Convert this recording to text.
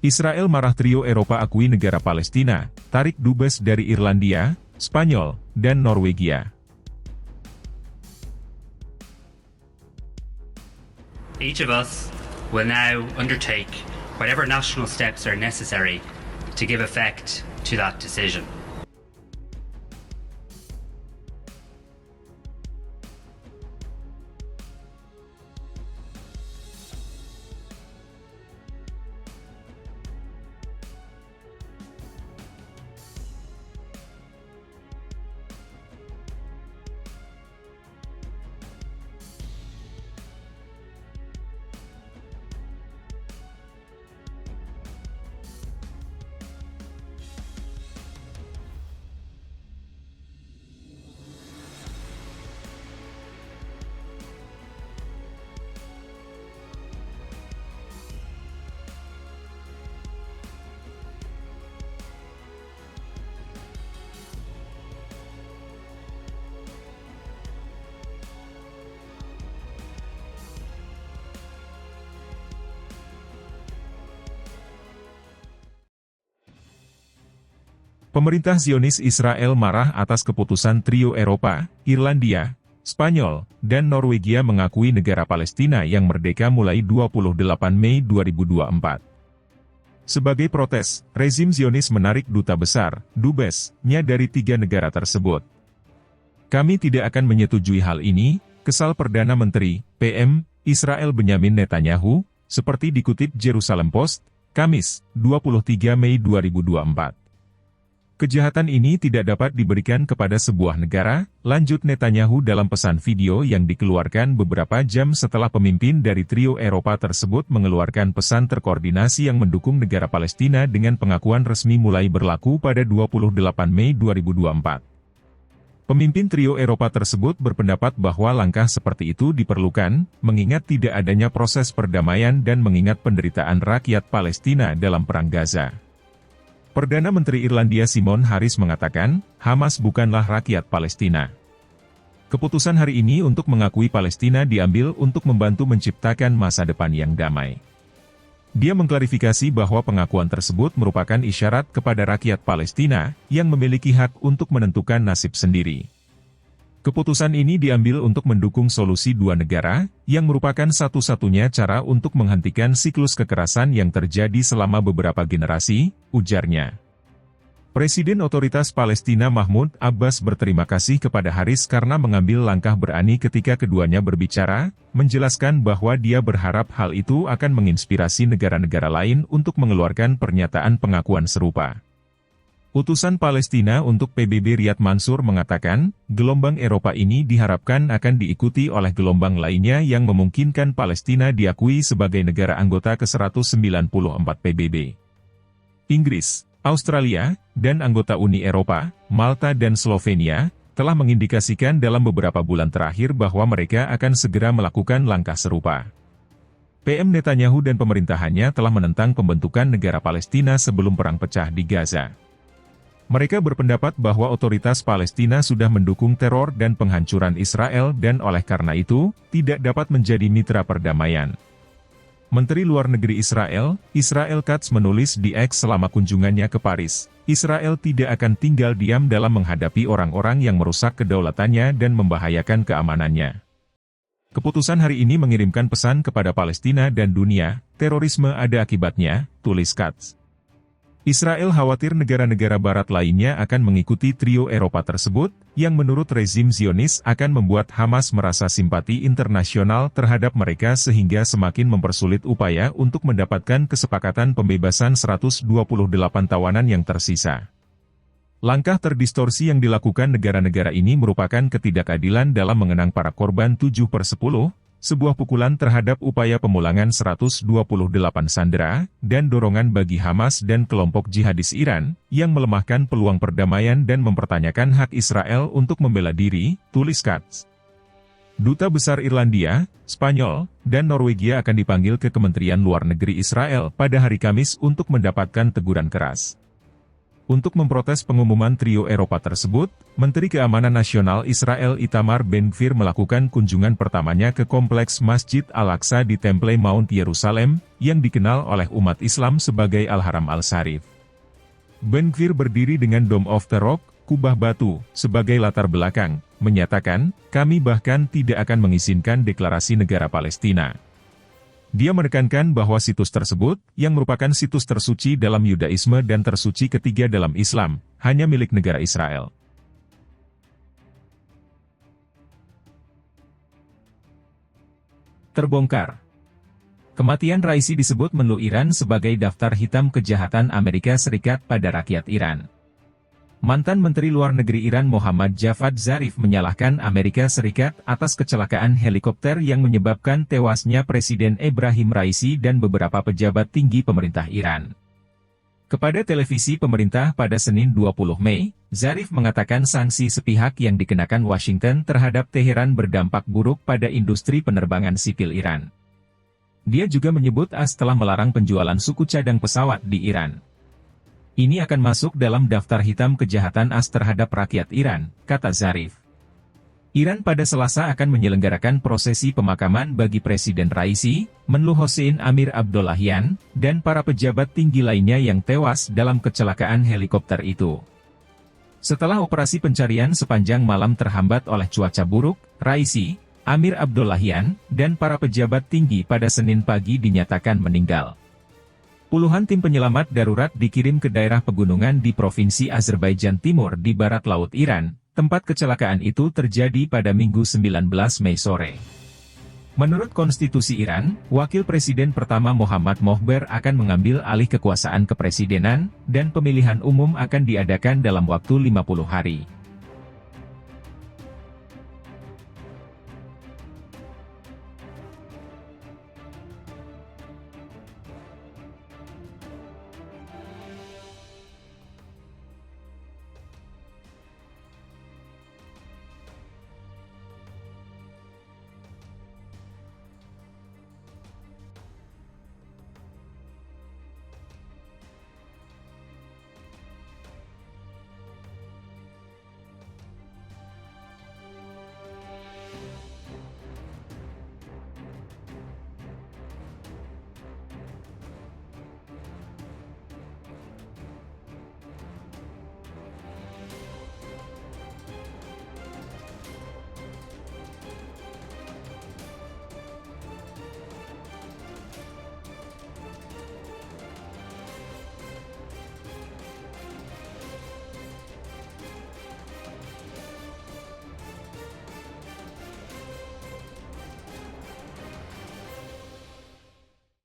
Israel marah, trio Eropa akui negara Palestina, tarik dubes dari Irlandia, Spanyol, dan Norwegia. Each of us will now undertake whatever national steps are necessary to give effect to that decision. Pemerintah Zionis Israel marah atas keputusan trio Eropa, Irlandia, Spanyol, dan Norwegia mengakui negara Palestina yang merdeka mulai 28 Mei 2024. Sebagai protes, rezim Zionis menarik duta besar, dubes-nya dari 3 negara tersebut. Kami tidak akan menyetujui hal ini, kesal Perdana Menteri, PM, Israel Benyamin Netanyahu, seperti dikutip Jerusalem Post, Kamis, 23 Mei 2024. Kejahatan ini tidak dapat diberikan kepada sebuah negara, lanjut Netanyahu dalam pesan video yang dikeluarkan beberapa jam setelah pemimpin dari trio Eropa tersebut mengeluarkan pesan terkoordinasi yang mendukung negara Palestina dengan pengakuan resmi mulai berlaku pada 28 Mei 2024. Pemimpin trio Eropa tersebut berpendapat bahwa langkah seperti itu diperlukan, mengingat tidak adanya proses perdamaian dan mengingat penderitaan rakyat Palestina dalam Perang Gaza. Perdana Menteri Irlandia Simon Harris mengatakan, Hamas bukanlah rakyat Palestina. Keputusan hari ini untuk mengakui Palestina diambil untuk membantu menciptakan masa depan yang damai. Dia mengklarifikasi bahwa pengakuan tersebut merupakan isyarat kepada rakyat Palestina, yang memiliki hak untuk menentukan nasib sendiri. Keputusan ini diambil untuk mendukung solusi dua negara, yang merupakan satu-satunya cara untuk menghentikan siklus kekerasan yang terjadi selama beberapa generasi, ujarnya. Presiden Otoritas Palestina Mahmud Abbas berterima kasih kepada Harris karena mengambil langkah berani ketika keduanya berbicara, menjelaskan bahwa dia berharap hal itu akan menginspirasi negara-negara lain untuk mengeluarkan pernyataan pengakuan serupa. Utusan Palestina untuk PBB Riyad Mansur mengatakan, gelombang Eropa ini diharapkan akan diikuti oleh gelombang lainnya yang memungkinkan Palestina diakui sebagai negara anggota ke-194 PBB. Inggris, Australia, dan anggota Uni Eropa, Malta dan Slovenia, telah mengindikasikan dalam beberapa bulan terakhir bahwa mereka akan segera melakukan langkah serupa. PM Netanyahu dan pemerintahannya telah menentang pembentukan negara Palestina sebelum perang pecah di Gaza. Mereka berpendapat bahwa otoritas Palestina sudah mendukung teror dan penghancuran Israel dan oleh karena itu, tidak dapat menjadi mitra perdamaian. Menteri Luar Negeri Israel, Israel Katz menulis di X selama kunjungannya ke Paris, Israel tidak akan tinggal diam dalam menghadapi orang-orang yang merusak kedaulatannya dan membahayakan keamanannya. Keputusan hari ini mengirimkan pesan kepada Palestina dan dunia, terorisme ada akibatnya, tulis Katz. Israel khawatir negara-negara barat lainnya akan mengikuti trio Eropa tersebut, yang menurut rezim Zionis akan membuat Hamas merasa simpati internasional terhadap mereka sehingga semakin mempersulit upaya untuk mendapatkan kesepakatan pembebasan 128 tawanan yang tersisa. Langkah terdistorsi yang dilakukan negara-negara ini merupakan ketidakadilan dalam mengenang para korban 7/10, sebuah pukulan terhadap upaya pemulangan 128 sandera, dan dorongan bagi Hamas dan kelompok jihadis Iran, yang melemahkan peluang perdamaian dan mempertanyakan hak Israel untuk membela diri, tulis Katz. Duta Besar Irlandia, Spanyol, dan Norwegia akan dipanggil ke Kementerian Luar Negeri Israel pada hari Kamis untuk mendapatkan teguran keras. Untuk memprotes pengumuman trio Eropa tersebut, Menteri Keamanan Nasional Israel Itamar Ben-Gvir melakukan kunjungan pertamanya ke kompleks Masjid Al-Aqsa di Temple Mount Yerusalem, yang dikenal oleh umat Islam sebagai Al-Haram Al-Sharif. Ben-Gvir berdiri dengan Dome of the Rock, kubah batu, sebagai latar belakang, menyatakan, "Kami bahkan tidak akan mengizinkan deklarasi negara Palestina." Dia menekankan bahwa situs tersebut, yang merupakan situs tersuci dalam Yudaisme dan tersuci ketiga dalam Islam, hanya milik negara Israel. Terbongkar. Kematian Raisi disebut menu Iran sebagai daftar hitam kejahatan Amerika Serikat pada rakyat Iran. Mantan Menteri Luar Negeri Iran Mohammad Javad Zarif menyalahkan Amerika Serikat atas kecelakaan helikopter yang menyebabkan tewasnya Presiden Ebrahim Raisi dan beberapa pejabat tinggi pemerintah Iran. Kepada televisi pemerintah pada Senin 20 Mei, Zarif mengatakan sanksi sepihak yang dikenakan Washington terhadap Teheran berdampak buruk pada industri penerbangan sipil Iran. Dia juga menyebut AS telah melarang penjualan suku cadang pesawat di Iran. Ini akan masuk dalam daftar hitam kejahatan AS terhadap rakyat Iran, kata Zarif. Iran pada Selasa akan menyelenggarakan prosesi pemakaman bagi Presiden Raisi, Menlu Hossein Amir Abdollahian, dan para pejabat tinggi lainnya yang tewas dalam kecelakaan helikopter itu. Setelah operasi pencarian sepanjang malam terhambat oleh cuaca buruk, Raisi, Amir Abdollahian, dan para pejabat tinggi pada Senin pagi dinyatakan meninggal. Puluhan tim penyelamat darurat dikirim ke daerah pegunungan di Provinsi Azerbaijan Timur di barat laut Iran, tempat kecelakaan itu terjadi pada Minggu 19 Mei sore. Menurut konstitusi Iran, Wakil Presiden pertama Mohammad Mohber akan mengambil alih kekuasaan kepresidenan, dan pemilihan umum akan diadakan dalam waktu 50 hari.